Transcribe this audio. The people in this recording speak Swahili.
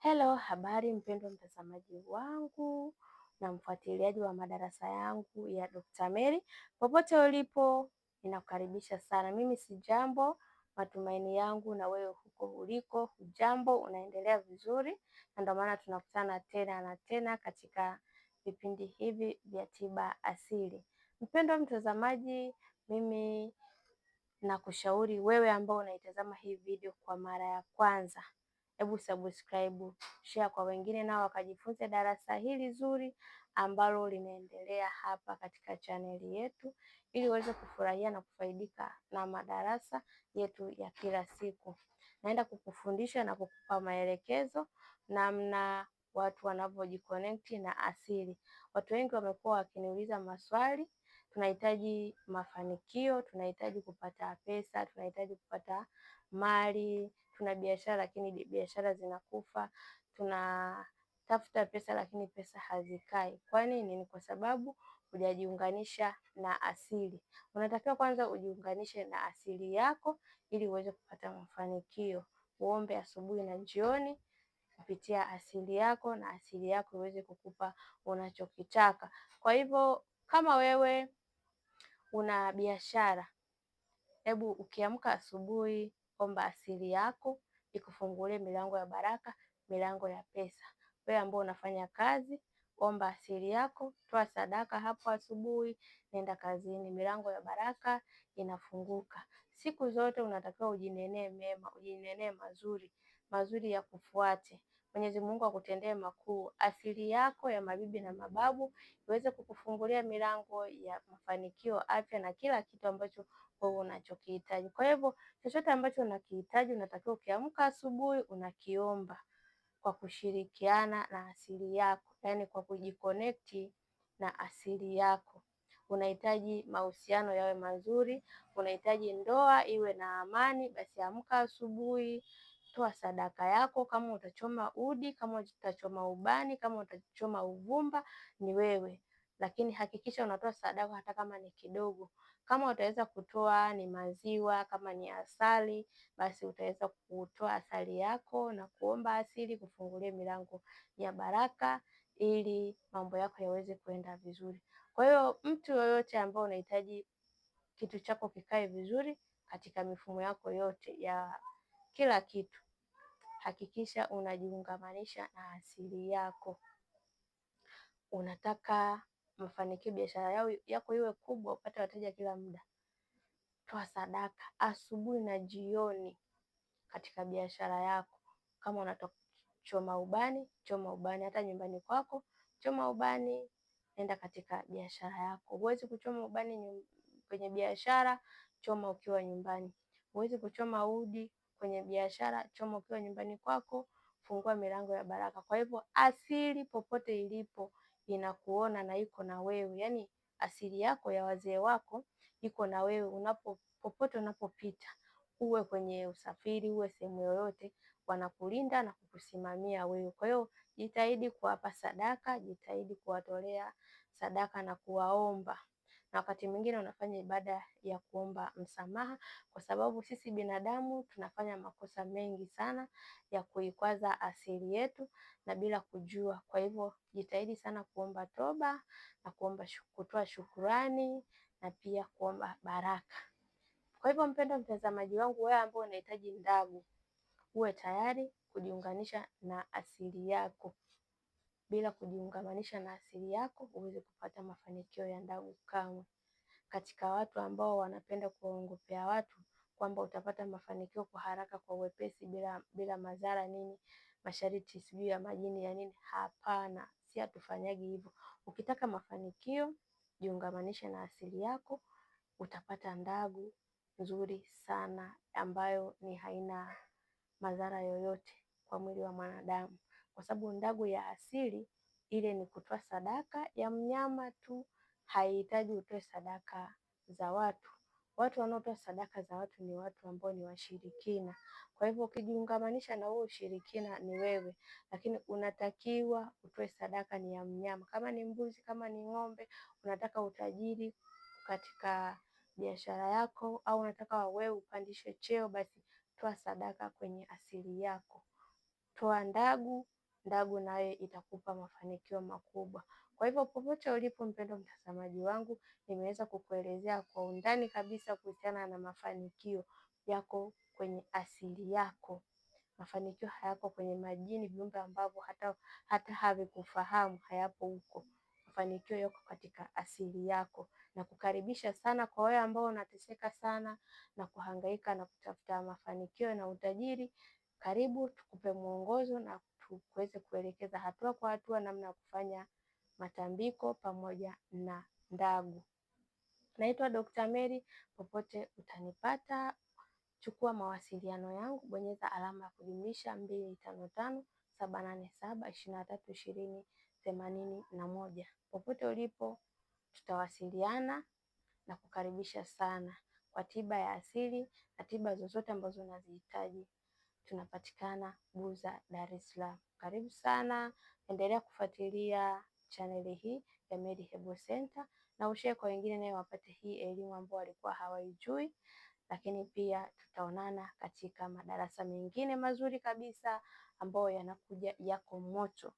Hello, habari mpendwa mtazamaji wangu na mfuatiliaji wa madarasa yangu ya Dr. Mary. Popote ulipo, ninakukaribisha sana. Mimi si jambo, matumaini yangu na wewe huko uliko, hujambo, unaendelea vizuri. Na ndio maana tunakutana tena na tena katika vipindi hivi vya tiba asili. Mpendwa mtazamaji, mimi nakushauri wewe ambao unaitazama hii video kwa mara ya kwanza, hebu subscribe, share kwa wengine nao wakajifunze darasa hili zuri ambalo linaendelea hapa katika chaneli yetu, ili uweze kufurahia na kufaidika na madarasa yetu ya kila siku. Naenda kukufundisha na kukupa maelekezo namna watu wanavyojiconnect na asili. Watu wengi wamekuwa wakiniuliza maswali, tunahitaji mafanikio, tunahitaji kupata pesa, tunahitaji kupata mali, tuna biashara lakini biashara zinakufa, tunatafuta pesa lakini pesa hazikai. Kwa nini? Ni kwa sababu hujajiunganisha na asili. Unatakiwa kwanza ujiunganishe na asili yako ili uweze kupata mafanikio. Uombe asubuhi na jioni kupitia asili yako na asili yako iweze kukupa unachokitaka. Kwa hivyo kama wewe una biashara, hebu ukiamka asubuhi, omba asili yako ikufungulie milango ya baraka, milango ya pesa. Wewe ambao unafanya kazi, omba asili yako, toa sadaka hapo asubuhi, nenda kazini, milango ya baraka inafunguka. Siku zote unatakiwa ujinenee mema, ujinenee mazuri ya kufuate. Mwenyezi Mungu akutendee makuu. Asili yako ya mabibi na mababu iweze kukufungulia milango ya mafanikio, afya na kila kitu ambacho wewe unachokihitaji. Kwa hivyo chochote ambacho unakihitaji unatakiwa ukiamka asubuhi unakiomba kwa kushirikiana na asili yako, yaani kwa kujiconnect na asili yako. Unahitaji mahusiano yawe mazuri, unahitaji ndoa iwe na amani, basi amka asubuhi, toa sadaka yako. Kama utachoma udi, kama utachoma ubani, kama utachoma uvumba, ni wewe, lakini hakikisha unatoa sadaka hata kama ni kidogo. Kama utaweza kutoa ni maziwa, kama ni asali, basi utaweza kutoa asali yako na kuomba asili kufungulia milango ya baraka ili mambo yako yaweze kuenda vizuri. Kwa hiyo mtu yoyote ambao unahitaji kitu chako kikae vizuri katika mifumo yako yote ya kila kitu, hakikisha unajiungamanisha na asili yako. Unataka mafanikio, biashara yako iwe kubwa, upate wateja kila muda, toa sadaka asubuhi na jioni katika biashara yako. Kama unataka choma ubani, choma ubani hata nyumbani kwako, choma ubani, nenda katika biashara yako. Huwezi kuchoma ubani kwenye biashara, choma ukiwa nyumbani. Huwezi kuchoma udi kwenye biashara, choma ukiwa nyumbani kwako, fungua milango ya baraka. Kwa hivyo asili popote ilipo inakuona na iko na wewe, yaani asili yako ya wazee wako iko na wewe popote unapopita, uwe kwenye usafiri, uwe sehemu yoyote, wanakulinda na kukusimamia wewe. Kwa hiyo jitahidi kuwapa sadaka, jitahidi kuwatolea sadaka na kuwaomba. Na wakati mwingine unafanya ibada ya kuomba msamaha, kwa sababu sisi binadamu tunafanya makosa mengi sana ya kuikwaza asili yetu na bila kujua. Kwa hivyo jitahidi sana kuomba toba na kutoa shukurani na pia kuomba baraka. Kwa hivyo mpendwa mtazamaji wangu, wewe ambao unahitaji ndagu, uwe tayari kujiunganisha na asili yako. Bila kujiungamanisha na asili yako huwezi kupata mafanikio ya ndagu kamwe. Katika watu ambao wanapenda kuwaongopea watu kwamba utapata mafanikio kwa haraka, kwa wepesi, bila madhara nini, masharti sijui ya majini ya nini, hapana, si hatufanyagi hivyo. Ukitaka mafanikio, jiungamanishe na asili yako, utapata ndagu nzuri sana ambayo ni haina madhara yoyote kwa mwili wa mwanadamu, kwa sababu ndagu ya asili ile ni kutoa sadaka ya mnyama tu, haihitaji utoe sadaka za watu. Watu wanaotoa sadaka za watu ni watu ambao ni washirikina. Kwa hivyo ukijiungamanisha na huo ushirikina ni wewe, lakini unatakiwa utoe sadaka ni ya mnyama, kama ni mbuzi, kama ni ng'ombe. Unataka utajiri katika biashara yako au unataka wewe upandishe cheo, basi toa sadaka kwenye asili yako. toa ndagu, ndagu nayo itakupa mafanikio makubwa. Kwa hivyo popote ulipo mpendwa mtazamaji wangu, nimeweza kukuelezea kwa undani kabisa kuhusiana na mafanikio yako kwenye asili yako. Mafanikio hayako kwenye majini, viumbe ambavyo hata havikufahamu, hayapo huko. Mafanikio yako katika asili yako, na kukaribisha sana kwa wewe ambao unateseka sana na kuhangaika na kutafuta mafanikio na utajiri. Karibu tukupe mwongozo na tuweze kuelekeza hatua kwa hatua namna ya kufanya matambiko pamoja na ndagu. Naitwa Dr. Mary, popote utanipata. Chukua mawasiliano yangu, bonyeza alama ya kujumlisha 255 787 23 20 81. Popote ulipo tutawasiliana na kukaribisha sana kwa tiba ya asili na tiba zozote ambazo unazihitaji. Tunapatikana Buza, Dar es Salaam. Karibu sana, endelea kufuatilia chaneli hii ya Mary Herbal Center na ushare kwa wengine nayo wapate hii elimu ambao walikuwa hawaijui. Lakini pia tutaonana katika madarasa mengine mazuri kabisa ambayo yanakuja, yako moto.